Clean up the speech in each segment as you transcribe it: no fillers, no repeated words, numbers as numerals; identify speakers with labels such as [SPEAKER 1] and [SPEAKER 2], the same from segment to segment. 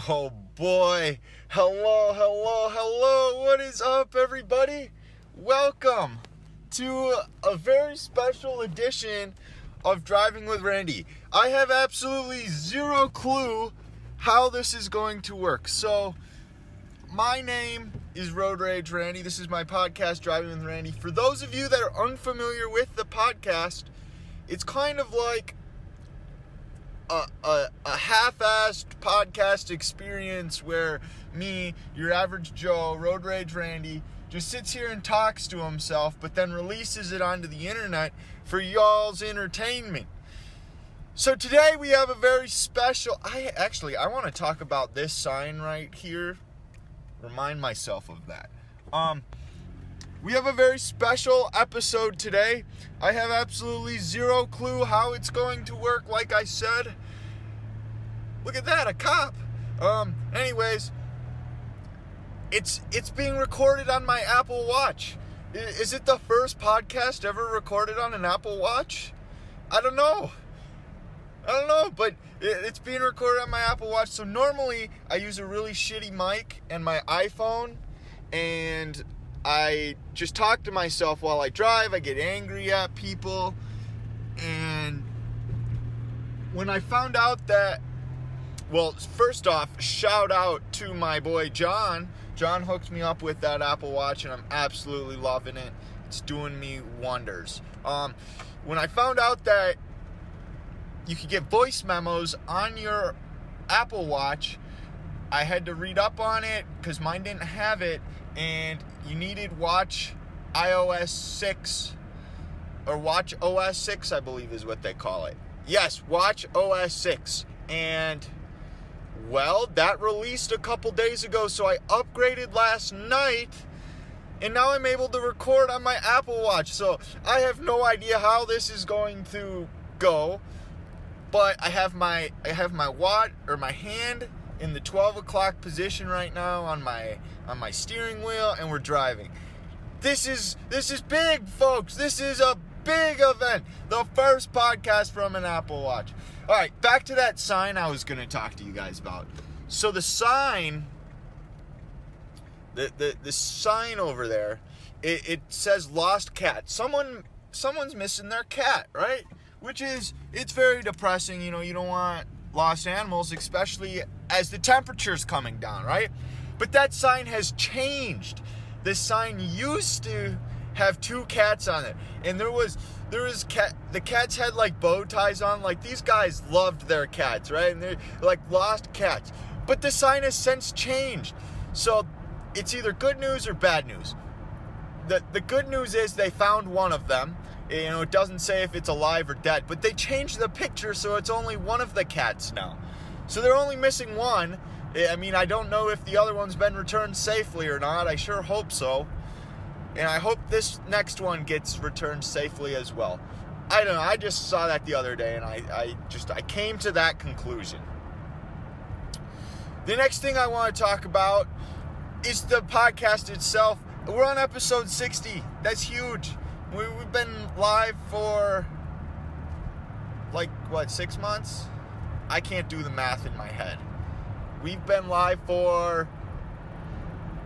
[SPEAKER 1] Oh boy. Hello. What is up, everybody? Welcome to a very special edition of Driving with Randy. I have absolutely zero clue how this is going to work. So, my name is Road Rage Randy. This is my podcast, Driving with Randy. For those of you that are unfamiliar with the podcast, it's kind of like a half-assed podcast experience where me, your average Joe, Road Rage Randy, just sits here and talks to himself, but then releases it onto the internet for y'all's entertainment. So today we have a very special, I want to talk about this sign right here. Remind myself of that. We have a very special episode today. I have absolutely zero clue how it's going to work, like I said. Look at that, a cop. Anyways, it's being recorded on my Apple Watch. Is it the first podcast ever recorded on an Apple Watch? I don't know, but it's being recorded on my Apple Watch. So normally I use a really shitty mic and my iPhone, and I just talk to myself while I drive. I get angry at people. And when I found out that, well, first off, shout out to my boy John. John hooked me up with that Apple Watch, and I'm absolutely loving it. It's doing me wonders. When I found out that you could get voice memos on your Apple Watch, I had to read up on it because mine didn't have it, and you needed Watch iOS 6 or Watch OS 6, I believe is what they call it. Yes, Watch OS 6. And, well, that released a couple days ago, so I upgraded last night, and now I'm able to record on my Apple Watch. So I have no idea how this is going to go, but I have my hand in the 12 o'clock position right now on my steering wheel, and we're driving. This is big, folks. This is a big event. The first podcast from an Apple Watch. All right, back to that sign I was going to talk to you guys about. So the sign, the sign over there, it says lost cat. Someone's missing their cat, right? It's very depressing. You don't want lost animals, especially as the temperature's coming down, right? But that sign has changed. This sign used to have 2 cats on it, and the cats had like bow ties on. Like, these guys loved their cats, right? And they're like lost cats. But the sign has since changed. So it's either good news or bad news. The good news is they found one of them. It doesn't say if it's alive or dead, but they changed the picture so it's only one of the cats now. So they're only missing one. I mean, I don't know if the other one's been returned safely or not. I sure hope so. And I hope this next one gets returned safely as well. I don't know. I just saw that the other day, and I came to that conclusion. The next thing I want to talk about is the podcast itself. We're on episode 60. That's huge. We've been live for, 6 months? I can't do the math in my head. We've been live for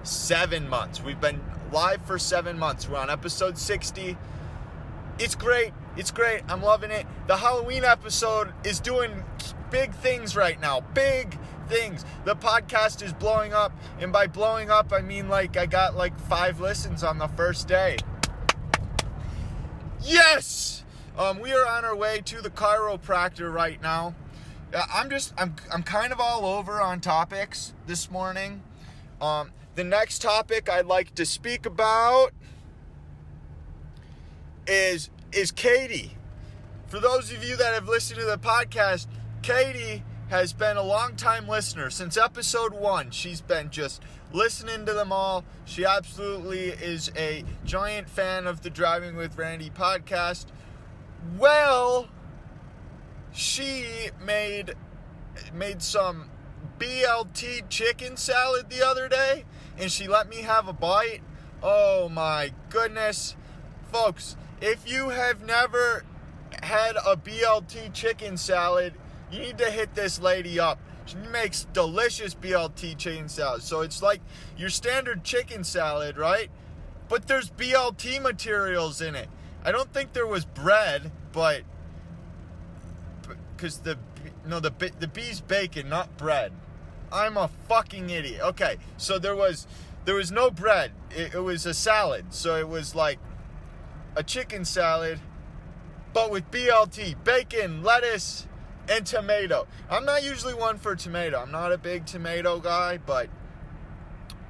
[SPEAKER 1] 7 months. We've been live for 7 months. We're on episode 60. It's great. I'm loving it. The Halloween episode is doing big things right now. Big things. The podcast is blowing up. And by blowing up, I mean I got 5 listens on the first day. Yes! We are on our way to the chiropractor right now. I'm kind of all over on topics this morning. The next topic I'd like to speak about is Katie. For those of you that have listened to the podcast, Katie has been a long-time listener. Since episode 1, she's been just listening to them all. She absolutely is a giant fan of the Driving with Randy podcast. Well, she made some BLT chicken salad the other day, and she let me have a bite. Oh my goodness. Folks, if you have never had a BLT chicken salad, you need to hit this lady up. She makes delicious BLT chicken salad. So it's like your standard chicken salad, right? But there's BLT materials in it. I don't think there was bread, but because the bee's bacon, not bread. I'm a fucking idiot. Okay, so there was no bread. It was a salad. So it was like a chicken salad, but with BLT, bacon, lettuce, and tomato. I'm not usually one for tomato. I'm not a big tomato guy, but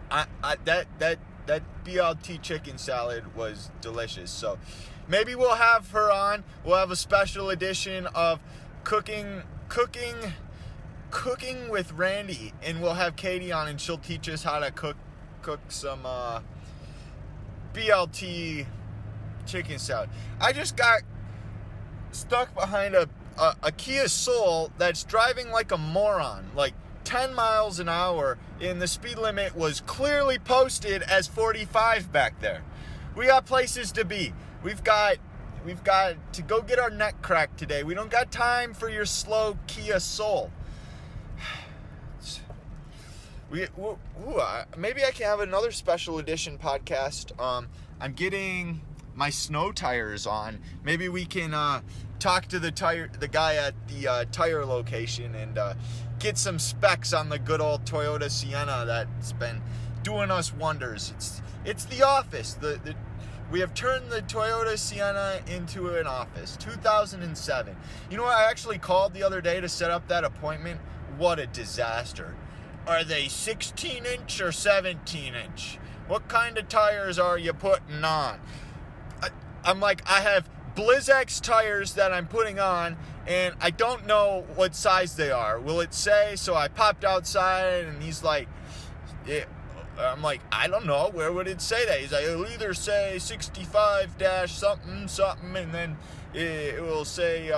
[SPEAKER 1] that BLT chicken salad was delicious. So maybe we'll have her on. We'll have a special edition of cooking with Randy, and we'll have Katie on, and she'll teach us how to cook some BLT chicken salad. I just got stuck behind a Kia Soul that's driving like a moron, like 10 miles an hour, and the speed limit was clearly posted as 45 back there. We got places to be. We've got to go get our neck cracked today. We don't got time for your slow Kia Soul. Maybe I can have another special edition podcast. I'm getting my snow tires on. Maybe we can talk to the guy at the tire location and get some specs on the good old Toyota Sienna that's been doing us wonders. It's the office. We have turned the Toyota Sienna into an office. 2007. You know what? I actually called the other day to set up that appointment. What a disaster. Are they 16-inch or 17-inch? What kind of tires are you putting on? I'm like, I have Blizzx tires that I'm putting on, and I don't know what size they are. Will it say? So I popped outside, and he's like, I'm like, I don't know. Where would it say that? He's like, it'll either say 65-something, and then it will say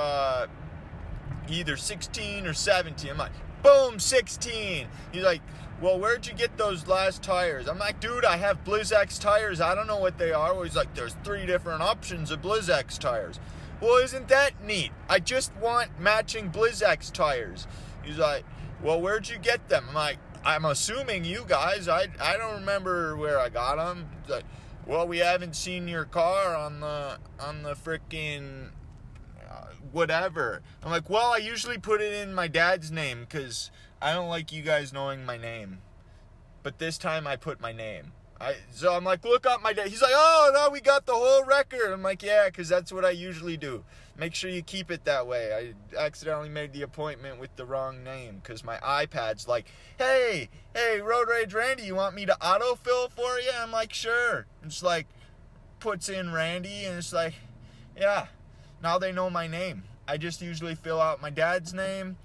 [SPEAKER 1] either 16 or 17. I'm like, boom, 16. He's like, well, where'd you get those last tires? I'm like, dude, I have Blizzx tires. I don't know what they are. Well, he's like, there's 3 different options of Blizzx tires. Well, isn't that neat? I just want matching Blizzx tires. He's like, well, where'd you get them? I'm like, I'm assuming you guys. I don't remember where I got them. He's like, well, we haven't seen your car on the frickin' whatever. I'm like, well, I usually put it in my dad's name because I don't like you guys knowing my name. But this time I put my name. So I'm like, look up my dad. He's like, oh, no, we got the whole record. I'm like, yeah, because that's what I usually do. Make sure you keep it that way. I accidentally made the appointment with the wrong name because my iPad's like, hey, Road Rage Randy, you want me to autofill for you? I'm like, sure. It's like, puts in Randy, and it's like, yeah. Now they know my name. I just usually fill out my dad's name.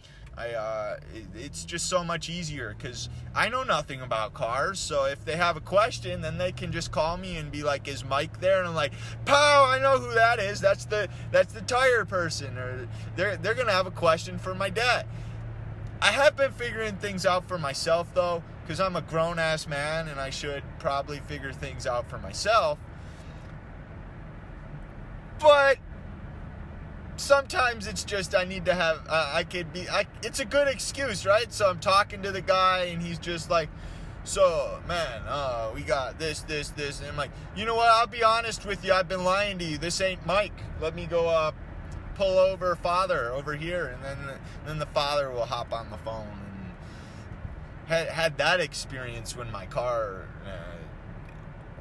[SPEAKER 1] It's just so much easier because I know nothing about cars. So if they have a question, then they can just call me and be like, "Is Mike there?" And I'm like, "Pow! I know who that is. That's the tire person." Or they're gonna have a question for my dad. I have been figuring things out for myself though, because I'm a grown ass man and I should probably figure things out for myself. But sometimes it's just I need to have, it's a good excuse, right? So I'm talking to the guy and he's just like, so, man, we got this. And I'm like, you know what? I'll be honest with you. I've been lying to you. This ain't Mike. Let me go pull over father over here. And then the father will hop on the phone. And had that experience when my car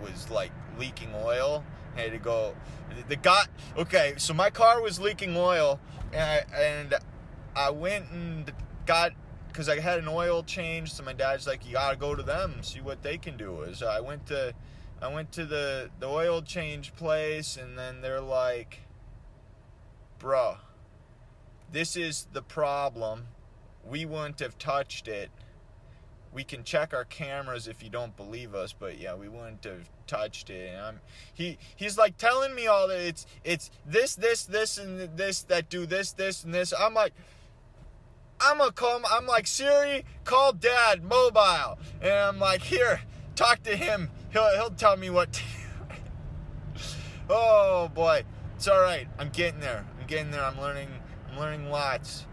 [SPEAKER 1] was like leaking oil. I had to go. So my car was leaking oil, and I went and got, because I had an oil change. So my dad's like, you gotta go to them, see what they can do. So I went to the oil change place, and then they're like, bro, this is the problem. We wouldn't have touched it. We can check our cameras if you don't believe us, but yeah, we wouldn't have touched it. And he's like telling me all that it's this, and this that do this, and this. I'm like, I'm like, Siri, call Dad mobile, and I'm like, here, talk to him. He'll tell me what to do. Oh boy, it's all right. I'm getting there. I'm learning lots.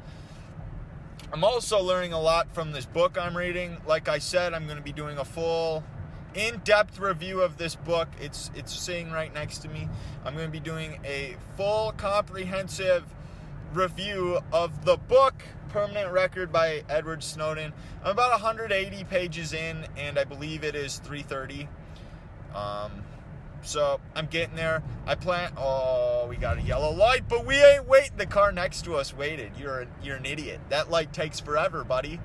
[SPEAKER 1] I'm also learning a lot from this book I'm reading. Like I said, I'm going to be doing a full in-depth review of this book. It's sitting right next to me. I'm going to be doing a full comprehensive review of the book Permanent Record by Edward Snowden. I'm about 180 pages in, and I believe it is 3:30. So I'm getting there. We got a yellow light, but we ain't waiting. The car next to us waited. You're an idiot. That light takes forever, buddy.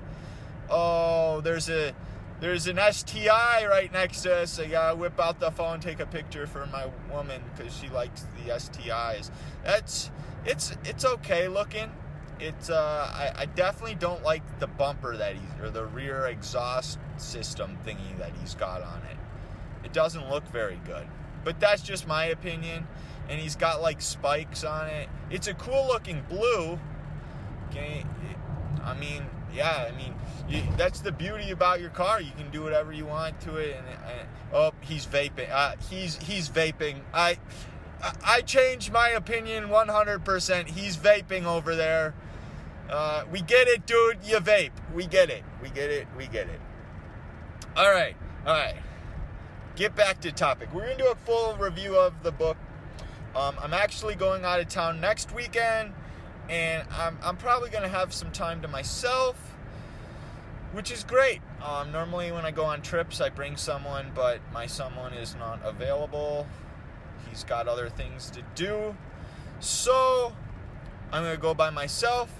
[SPEAKER 1] Oh, there's an STI right next to us. I gotta whip out the phone, take a picture for my woman because she likes the STIs. It's okay looking. I definitely don't like the bumper or the rear exhaust system thingy that he's got on it. It doesn't look very good. But that's just my opinion. And he's got like spikes on it. It's a cool looking blue. Okay, that's the beauty about your car. You can do whatever you want to it. He's vaping. He's vaping. I changed my opinion 100%. He's vaping over there. We get it, dude. You vape. We get it. All right. Get back to topic. We're going to do a full review of the book. I'm actually going out of town next weekend, and I'm probably going to have some time to myself, which is great. Normally when I go on trips, I bring someone, but my someone is not available. He's got other things to do. So I'm going to go by myself.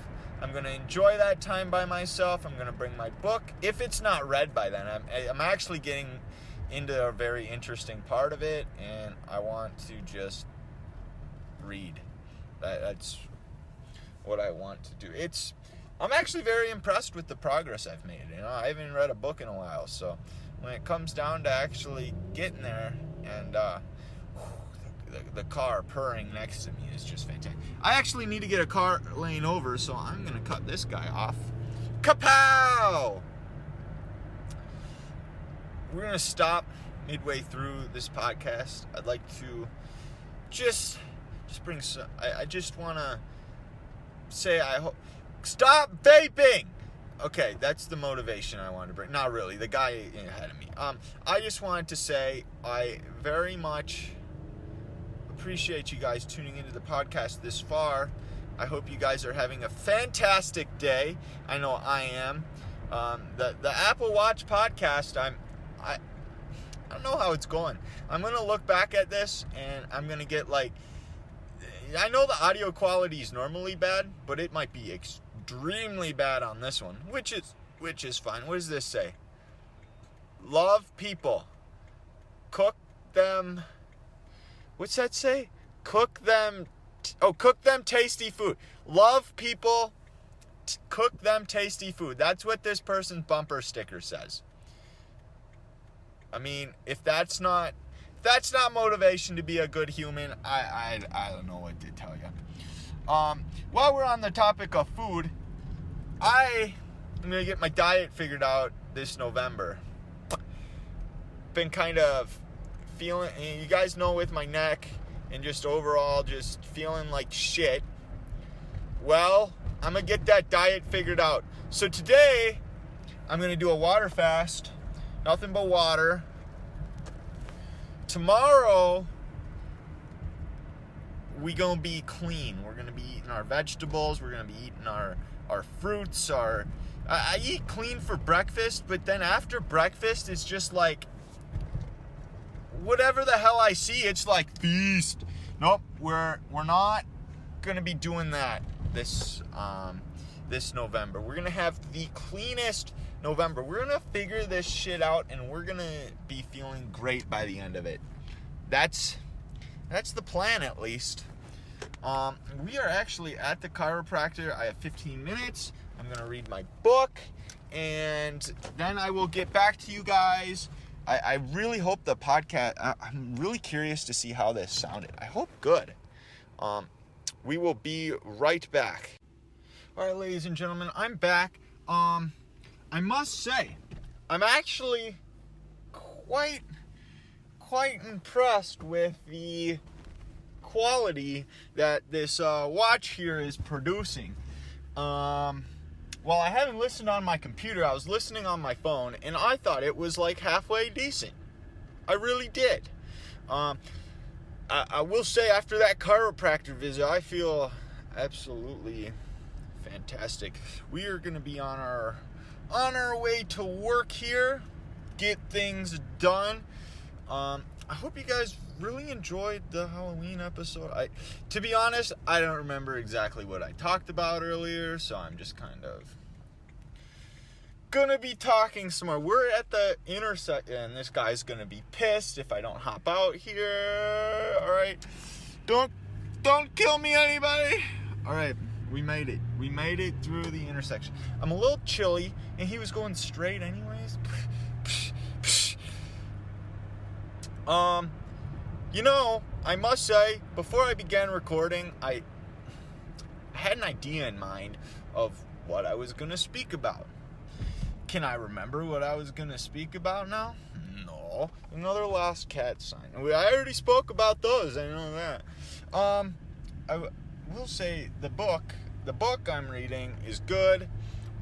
[SPEAKER 1] I'm going to enjoy that time by myself. I'm going to bring my book. If it's not read by then, I'm actually getting into a very interesting part of it, and I want to just read. That's what I want to do. I'm actually very impressed with the progress I've made. I haven't read a book in a while, so when it comes down to actually getting there, and the car purring next to me is just fantastic. I actually need to get a car lane over, so I'm gonna cut this guy off. Kapow! We're going to stop midway through this podcast. I'd like to just bring some... I just want to say I hope... Stop vaping! Okay, that's the motivation I wanted to bring. Not really. The guy ahead of me. I just wanted to say I very much appreciate you guys tuning into the podcast this far. I hope you guys are having a fantastic day. I know I am. The Apple Watch podcast, I don't know how it's going. I'm going to look back at this, and I'm going to get I know the audio quality is normally bad, but it might be extremely bad on this one, which is fine. What does this say? Love people. Cook them. What's that say? Cook them tasty food. Love people. Cook them tasty food. That's what this person's bumper sticker says. I mean, if that's not motivation to be a good human, I don't know what to tell you. While we're on the topic of food, I'm gonna get my diet figured out this November. Been kind of feeling, you guys know, with my neck and just overall just feeling like shit. Well, I'm gonna get that diet figured out. So today, I'm gonna do a water fast. Nothing but water. Tomorrow, we gonna be clean. We're gonna be eating our vegetables. We're gonna be eating our fruits. I eat clean for breakfast, but then after breakfast, it's just like whatever the hell I see. It's like feast. Nope, we're not gonna be doing that this November. We're gonna have the cleanest November. We're gonna figure this shit out, and we're gonna be feeling great by the end of it. That's the plan, at least. We are actually at the chiropractor. I have 15 minutes. I'm gonna read my book, and then I will get back to you guys. I really hope the podcast, I'm really curious to see how this sounded. I hope good. We will be right back. All right, ladies and gentlemen, I'm back. I must say, I'm actually quite impressed with the quality that this watch here is producing. Well, Well, I haven't listened on my computer. I was listening on my phone, and I thought it was like halfway decent. I really did. I will say, after that chiropractor visit, I feel absolutely fantastic. We are going to be on our way to work here, get things done. I hope you guys really enjoyed the Halloween episode. To be honest, I don't remember exactly what I talked about earlier, so I'm just kind of gonna be talking some more. We're at the intersection, and this guy's gonna be pissed if I don't hop out here. All right, don't kill me, anybody. All right, we made it. We made it through the intersection. I'm a little chilly, and he was going straight anyways. You know, I must say, before I began recording, I had an idea in mind of what I was going to speak about. Can I remember what I was going to speak about now? No. Another Lost Cat sign. I already spoke about those, I know that. I will say the book I'm reading is good.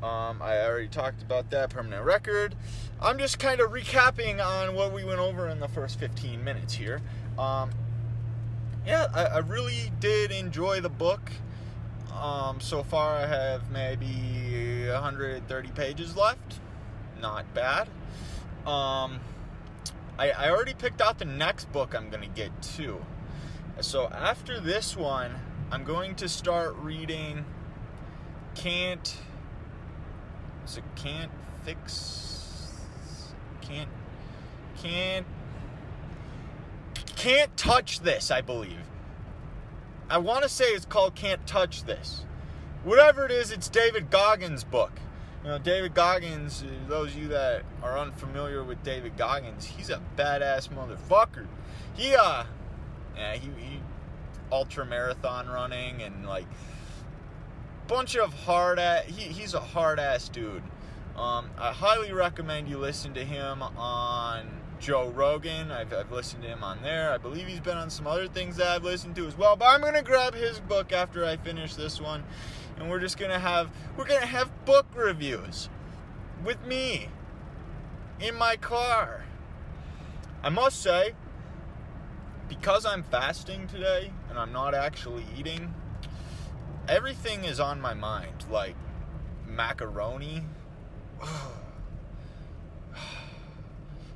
[SPEAKER 1] I already talked about that, Permanent Record. I'm just kind of recapping on what we went over in the first 15 minutes here. I really did enjoy the book. So far I have maybe 130 pages left. Not bad. I already picked out the next book I'm going to get to. So after this one, I'm going to start reading Can't Touch This, I believe. I want to say it's called Can't Touch This. Whatever it is, it's David Goggins' book. You know, David Goggins, those of you that are unfamiliar with David Goggins, he's a badass motherfucker. He ultra marathon running and like bunch of he's a hard ass dude. I highly recommend you listen to him on Joe Rogan. I've listened to him on there. I believe he's been on some other things that I've listened to as well, but I'm gonna grab his book after I finish this one, and we're gonna have book reviews with me in my car. I must say, because I'm fasting today and I'm not actually eating, everything is on my mind, like macaroni.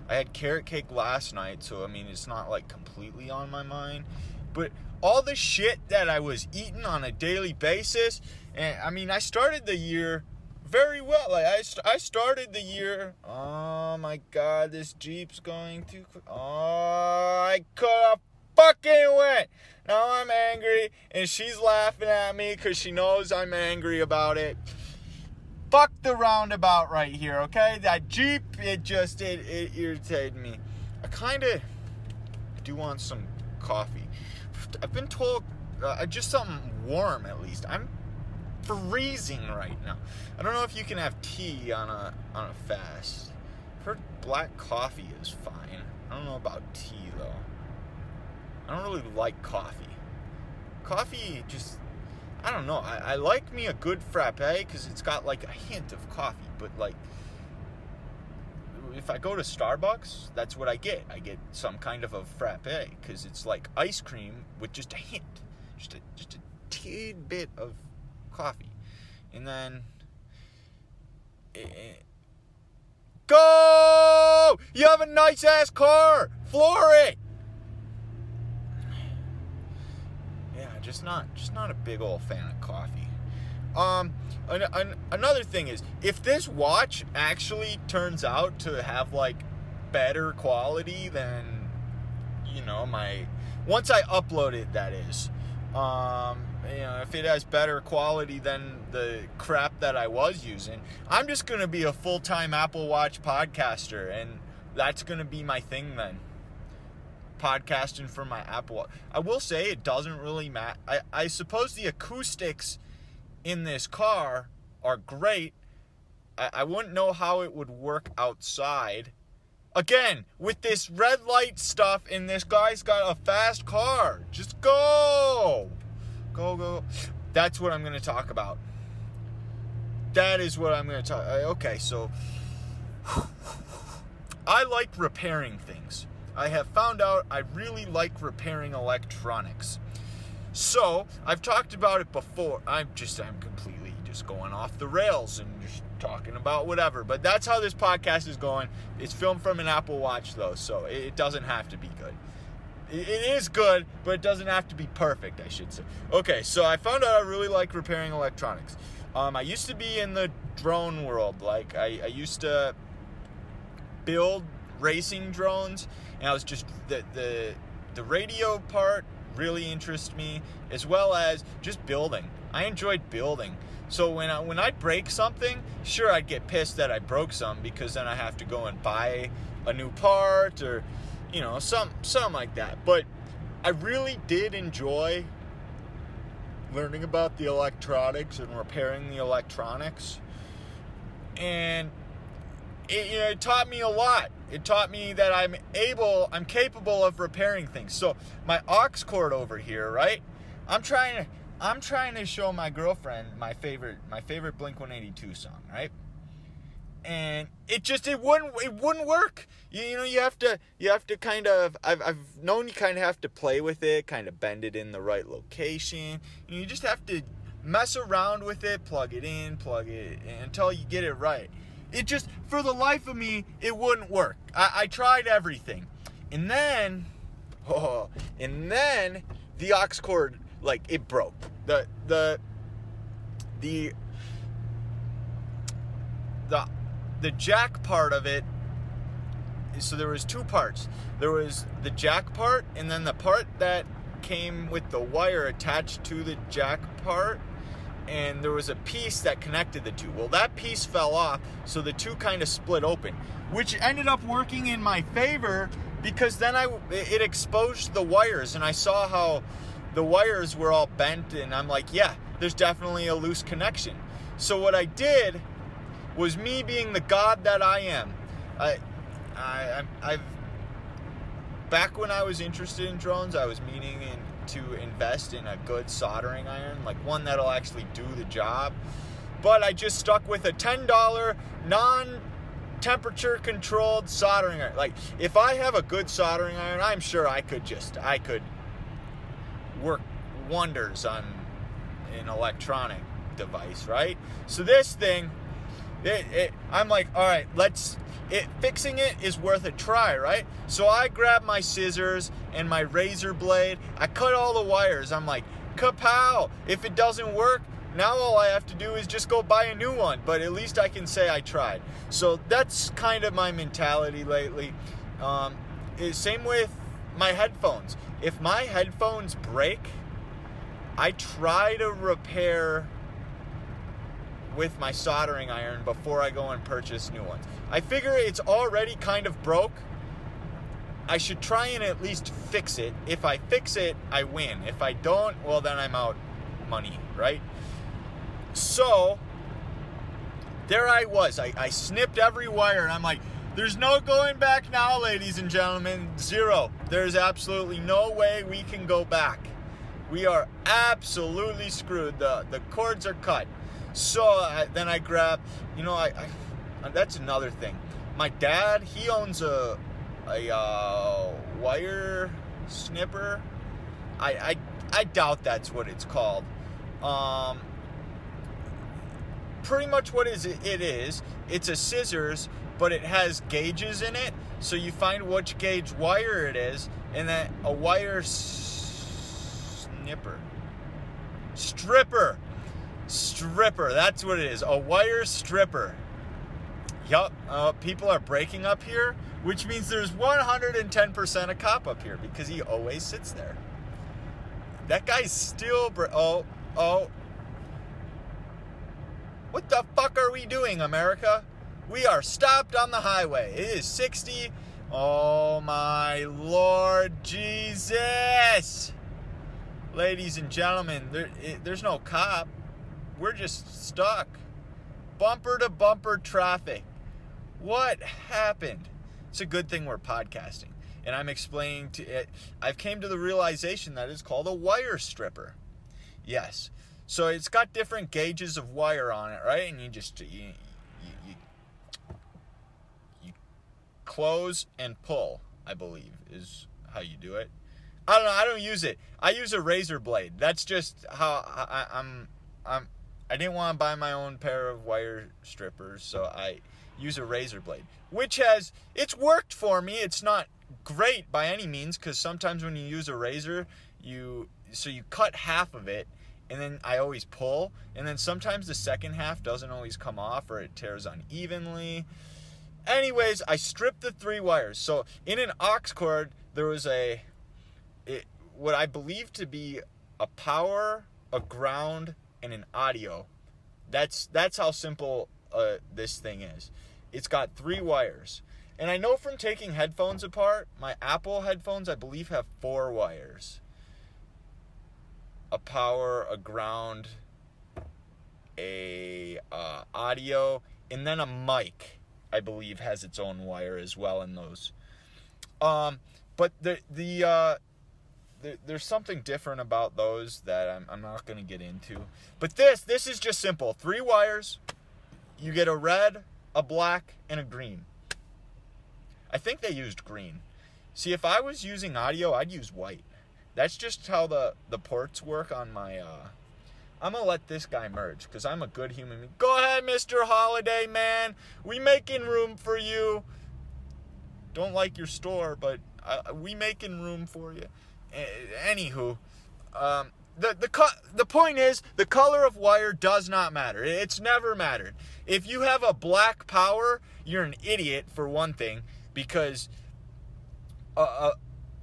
[SPEAKER 1] I had carrot cake last night, so I mean, it's not like completely on my mind, but all the shit that I was eating on a daily basis, and I mean, I started the year very well. Like I started the year, oh my god, this Jeep's going too quick. Oh, I could have fucking went. Now I'm angry, and she's laughing at me because she knows I'm angry about it. Fuck the roundabout right here, okay? That Jeep, it irritated me. I do want some coffee. I've been told, just something warm at least. I'm freezing right now. I don't know if you can have tea on a fast. I've heard black coffee is fine. I don't know about tea though. I don't really like coffee. Coffee just, I don't know. I like me a good frappe because it's got like a hint of coffee, but like if I go to Starbucks, that's what I get. I get some kind of a frappe because it's like ice cream with just a hint, just a tidbit of coffee, and then go. You have a nice ass car. Floor it. Just not a big old fan of coffee. Another thing is, if this watch actually turns out to have like better quality than, you know, once I upload it, that is, if it has better quality than the crap that I was using, I'm just gonna be a full-time Apple Watch podcaster, and that's gonna be my thing then. Podcasting from my Apple Watch. I will say it doesn't really matter. I suppose the acoustics in this car are great. I wouldn't know how it would work outside. Again, with this red light stuff, and this guy's got a fast car. Just go. Go. That's what I'm going to talk about. that is what I'm going to talk. Okay, so I like repairing things. I have found out I really like repairing electronics. So I've talked about it before. I'm completely just going off the rails and just talking about whatever. But that's how this podcast is going. It's filmed from an Apple Watch though, so it doesn't have to be good. It is good, but it doesn't have to be perfect, I should say. Okay, so I found out I really like repairing electronics. I used to be in the drone world. Like I used to build racing drones, and I was just the radio part really interests me, as well as just building. I enjoyed building. So when I break something, sure, I'd get pissed that I broke some, because then I have to go and buy a new part, or something like that. But I really did enjoy learning about the electronics and repairing the electronics, and it taught me a lot. It taught me that I'm capable of repairing things. So my aux cord over here, right? I'm trying to show my girlfriend my favorite Blink-182 song, right? And it wouldn't work. You have to kind of, I've known you kind of have to play with it, kind of bend it in the right location. You just have to mess around with it, plug it in until you get it right. It just, for the life of me, it wouldn't work. I tried everything. And then the aux cord, like, it broke. The jack part of it, so there was two parts. There was the jack part, and then the part that came with the wire attached to the jack part, and there was a piece that connected the two. Well, that piece fell off, so the two kind of split open, which ended up working in my favor, because then it exposed the wires, and I saw how the wires were all bent, and I'm like, yeah, there's definitely a loose connection. So what I did was, me being the god that I am, I've back when I was interested in drones, I was meaning to invest in a good soldering iron, like one that'll actually do the job. But I just stuck with a $10 non-temperature controlled soldering iron. Like, if I have a good soldering iron, I'm sure I could work wonders on an electronic device, right? So this thing, I'm like, all right, fixing it is worth a try, right? So I grabbed my scissors and my razor blade. I cut all the wires. I'm like, kapow! If it doesn't work, now all I have to do is just go buy a new one. But at least I can say I tried. So that's kind of my mentality lately. Same with my headphones. If my headphones break, I try to repair with my soldering iron before I go and purchase new ones. I figure it's already kind of broke. I should try and at least fix it. If I fix it, I win. If I don't, well, then I'm out money, right? So there I was. I snipped every wire, and I'm like, there's no going back now, ladies and gentlemen. Zero. There's absolutely no way we can go back. We are absolutely screwed. The cords are cut. So then I grabbed, that's another thing. My dad, he owns a wire snipper. I doubt that's what it's called. Pretty much what it is, it's a scissors, but it has gauges in it. So you find which gauge wire it is, and then a wire stripper, that's what it is, a wire stripper. Yup, people are breaking up here, which means there's 110% a cop up here, because he always sits there. That guy's still, what the fuck are we doing, America? We are stopped on the highway. It is 60. Oh my Lord Jesus. Ladies and gentlemen, there's no cop. We're just stuck. Bumper to bumper traffic. What happened? It's a good thing we're podcasting. And I'm explaining to it. I've came to the realization that it's called a wire stripper. Yes. So it's got different gauges of wire on it, right? And you just you close and pull, I believe, is how you do it. I don't know. I don't use it. I use a razor blade. That's just how I didn't want to buy my own pair of wire strippers, so I use a razor blade, which it's worked for me. It's not great by any means, because sometimes when you use a razor, you cut half of it, and then I always pull, and then sometimes the second half doesn't always come off, or it tears unevenly. Anyways, I stripped the 3 wires. So in an aux cord, there was what I believe to be a power, a ground, and an audio. That's how simple this thing is. It's got 3 wires. And I know from taking headphones apart, my Apple headphones, I believe, have 4 wires. A power, a ground, a audio, and then a mic, I believe, has its own wire as well in those. But there's something different about those that I'm not going to get into. But this is just simple. 3 wires. You get a red, a black, and a green. I think they used green. See, if I was using audio, I'd use white. That's just how the ports work on my... I'm going to let this guy merge, because I'm a good human being. Go ahead, Mr. Holiday Man. We making room for you. Don't like your store, but we making room for you. Anywho, the point is, the color of wire does not matter. It's never mattered. If you have a black power, you're an idiot, for one thing, because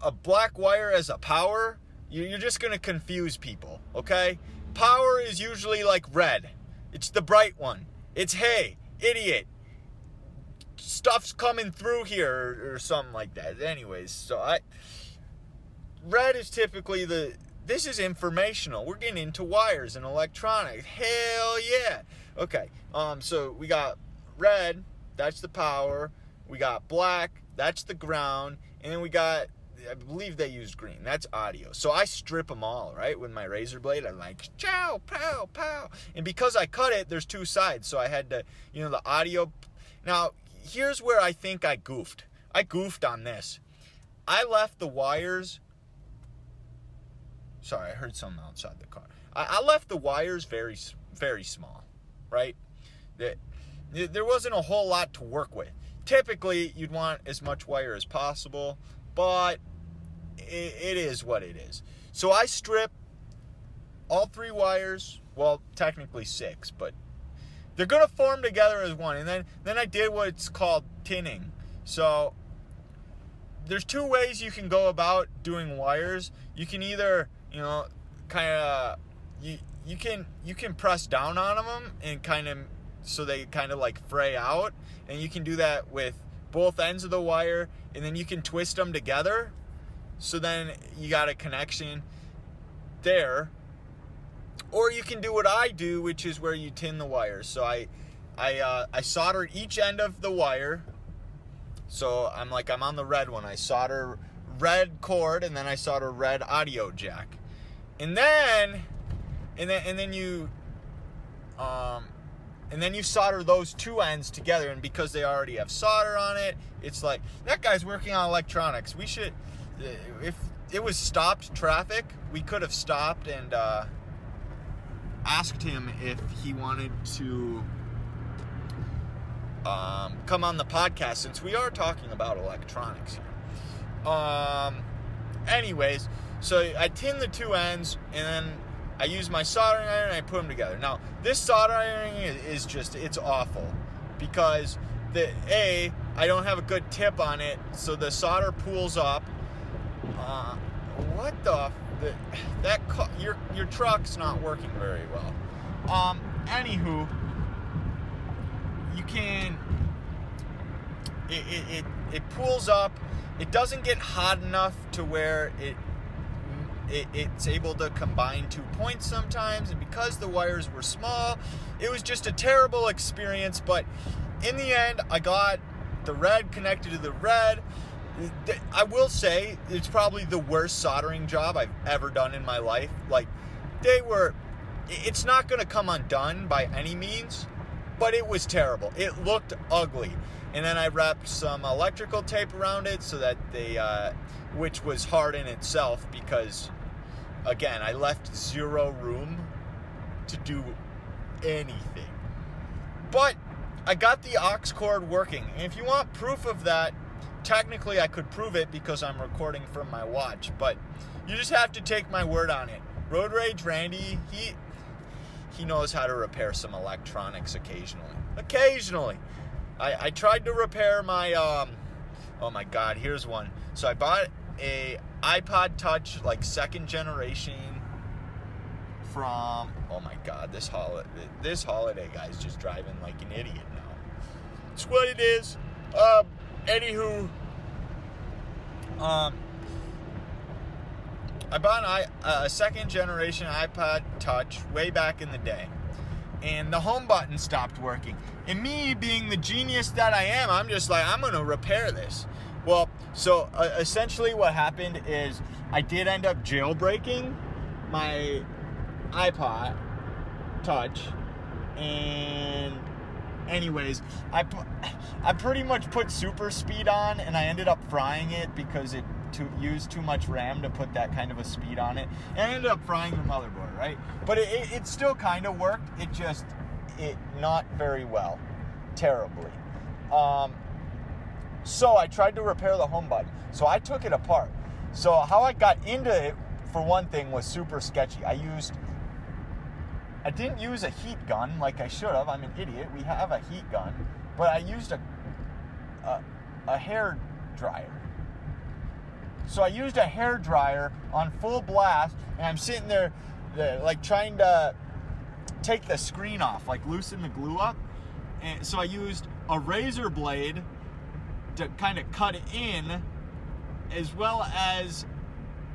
[SPEAKER 1] a black wire as a power, you're just going to confuse people, okay? Power is usually like red. It's the bright one. It's, hey, idiot, stuff's coming through here, or something like that. Anyways, so red is typically this is informational. We're getting into wires and electronics. Hell yeah. Okay, so we got red, that's the power. We got black, that's the ground. And then we got, I believe they used green, that's audio. So I strip them all, right? With my razor blade, I'm like, chow, pow, pow. And because I cut it, there's 2 sides. So I had to, the audio. Now, here's where I think I goofed. I goofed on this. I left the wires. Sorry, I heard something outside the car. I left the wires very, very small, right? There wasn't a whole lot to work with. Typically, you'd want as much wire as possible, but it is what it is. So I strip all 3 wires, well, technically 6, but they're going to form together as one. And then I did what's called tinning. So there's 2 ways you can go about doing wires. You can either, kind of, you can press down on them and kind of, so they kind of like fray out. And you can do that with both ends of the wire, and then you can twist them together. So then you got a connection there. Or you can do what I do, which is where you tin the wires. So I solder each end of the wire. So I'm on the red one. I solder red cord, and then I solder red audio jack. And then you solder those 2 ends together, and because they already have solder on it, it's like, that guy's working on electronics. We should, if it was stopped traffic, we could have stopped and asked him if he wanted to come on the podcast, since we are talking about electronics here. Anyways, so I tin the 2 ends, and then I use my soldering iron and I put them together. Now, this soldering iron is just, it's awful, because I don't have a good tip on it, so the solder pools up. Your truck's not working very well. Anywho, you can, it pools up. It doesn't get hot enough to where it's able to combine 2 points sometimes, and because the wires were small, it was just a terrible experience. But in the end, I got the red connected to the red. I will say, it's probably the worst soldering job I've ever done in my life. Like, they were it's not going to come undone by any means, but it was terrible. It looked ugly. And then I wrapped some electrical tape around it so that which was hard in itself because, again, I left zero room to do anything. But I got the aux cord working. And if you want proof of that, technically I could prove it because I'm recording from my watch. But you just have to take my word on it. Road Rage Randy, he knows how to repair some electronics occasionally. I tried to repair my, oh my God, here's one. So I bought a iPod Touch, like 2nd generation from, oh my God, this holiday guy's just driving like an idiot now. It's what it is. Anywho, I bought a 2nd generation iPod Touch way back in the day. And the home button stopped working. And me being the genius that I am, I'm just like, I'm going to repair this. Well, so essentially what happened is I did end up jailbreaking my iPod Touch. And anyways, I pretty much put super speed on, and I ended up frying it because it used too much RAM to put that kind of a speed on it. And I ended up frying the motherboard, right? But it still kind of worked. It not very well. Terribly. So I tried to repair the home button. So I took it apart. So how I got into it, for one thing, was super sketchy. I didn't use a heat gun like I should have. I'm an idiot. We have a heat gun. But I used a hair dryer. So I used a hair dryer on full blast, and I'm sitting there like trying to take the screen off, like loosen the glue up. And so I used a razor blade to kind of cut it in, as well as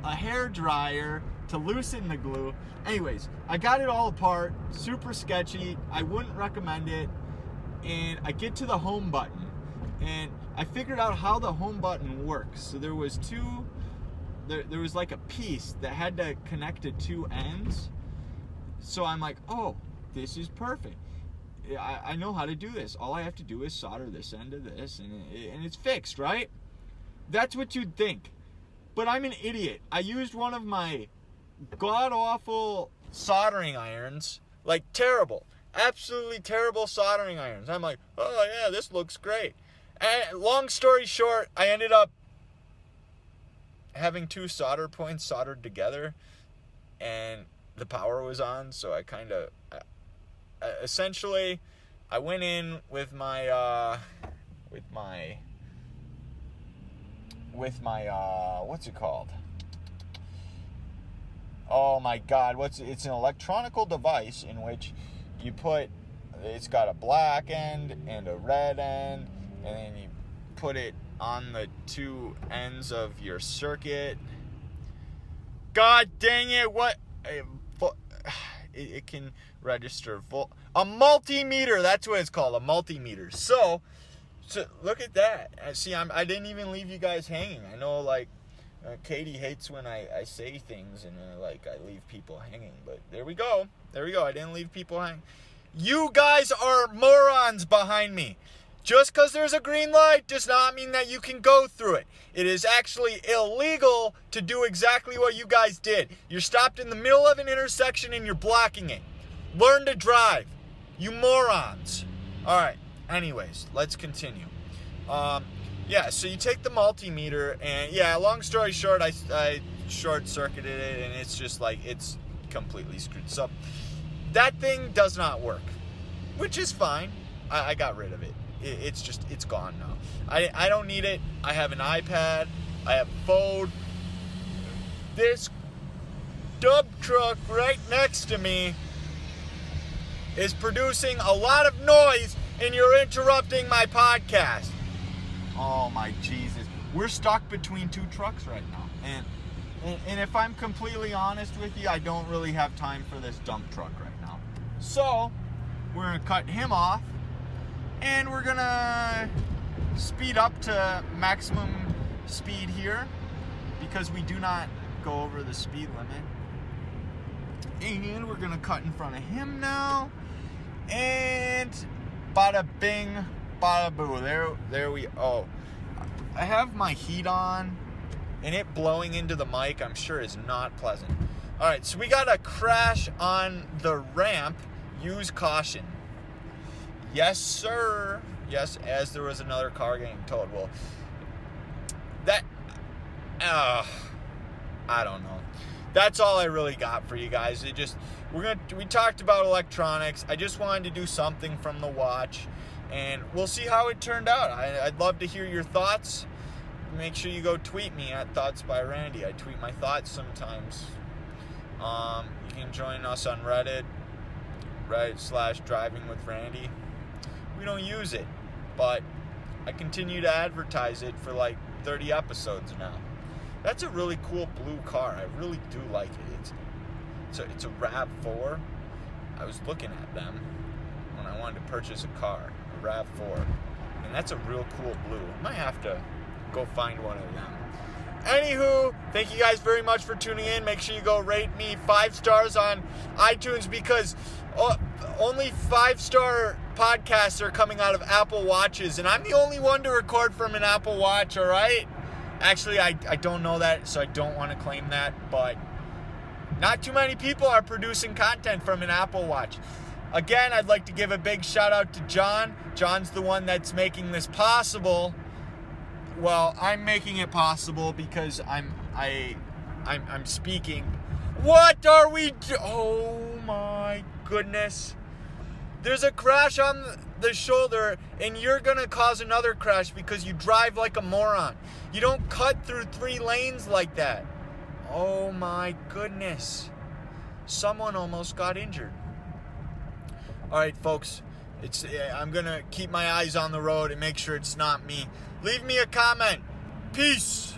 [SPEAKER 1] a hair dryer to loosen the glue. Anyways, I got it all apart, super sketchy. I wouldn't recommend it. And I get to the home button, and I figured out how the home button works. So there was there was like a piece that had to connect to two ends. So I'm like, oh, this is perfect. I know how to do this. All I have to do is solder this end to this, and it's fixed, right? That's what you'd think. But I'm an idiot. I used one of my god-awful soldering irons, like terrible, absolutely terrible soldering irons. I'm like, oh yeah, this looks great. And long story short, I ended up having 2 solder points soldered together, and the power was on. So I kind of, essentially, I went in with my what's it called? Oh my God, it's an electronical device in which you put, it's got a black end and a red end, and then you put it on the 2 ends of your circuit. God dang it, what? It can register a multimeter, that's what it's called, a multimeter. So look at that. See, I didn't even leave you guys hanging. I know, like, Katie hates when I say things and like I leave people hanging, but there we go. I didn't leave people hanging. You guys are morons behind me. Just because there's a green light does not mean that you can go through it. It is actually illegal to do exactly what you guys did. You're stopped in the middle of an intersection and you're blocking it. Learn to drive, you morons. All right, anyways, let's continue. Yeah, so you take the multimeter, and yeah, long story short, I short-circuited it, and it's just like, it's completely screwed. So that thing does not work, which is fine. I got rid of it. It's gone now. I don't need it. I have an iPad. I have a phone. This dump truck right next to me is producing a lot of noise, and you're interrupting my podcast. Oh my Jesus. We're stuck between 2 trucks right now. And if I'm completely honest with you, I don't really have time for this dump truck right now. So, we're going to cut him off, and we're going to speed up to maximum speed here, because we do not go over the speed limit And we're gonna cut in front of him now. And bada bing, bada boo. There we oh. I have my heat on, and it blowing into the mic, I'm sure, is not pleasant. Alright, so we got a crash on the ramp. Use caution. Yes, sir. Yes, as there was another car getting towed. Well, that I don't know. That's all I really got for you guys. We talked about electronics. I just wanted to do something from the watch, and we'll see how it turned out. I'd love to hear your thoughts. Make sure you go tweet me at Thoughts by Randy. I tweet my thoughts sometimes. You can join us on Reddit /Driving with Randy. We don't use it, but I continue to advertise it for like 30 episodes now. That's a really cool blue car. I really do like it. It's a RAV4. I was looking at them when I wanted to purchase a car, a RAV4, and that's a real cool blue. I might have to go find one of them. Anywho, thank you guys very much for tuning in. Make sure you go rate me 5 stars on iTunes, because only 5-star podcasts are coming out of Apple Watches, and I'm the only one to record from an Apple Watch, all right? Actually, I don't know that, so I don't want to claim that, but not too many people are producing content from an Apple Watch. Again, I'd like to give a big shout out to John. John's the one that's making this possible. Well, I'm making it possible because I'm speaking. What are we oh my goodness. There's a crash on the shoulder, and you're gonna cause another crash because you drive like a moron. You don't cut through 3 lanes like that. Oh my goodness. Someone almost got injured. All right, folks. I'm gonna keep my eyes on the road and make sure it's not me. Leave me a comment. Peace.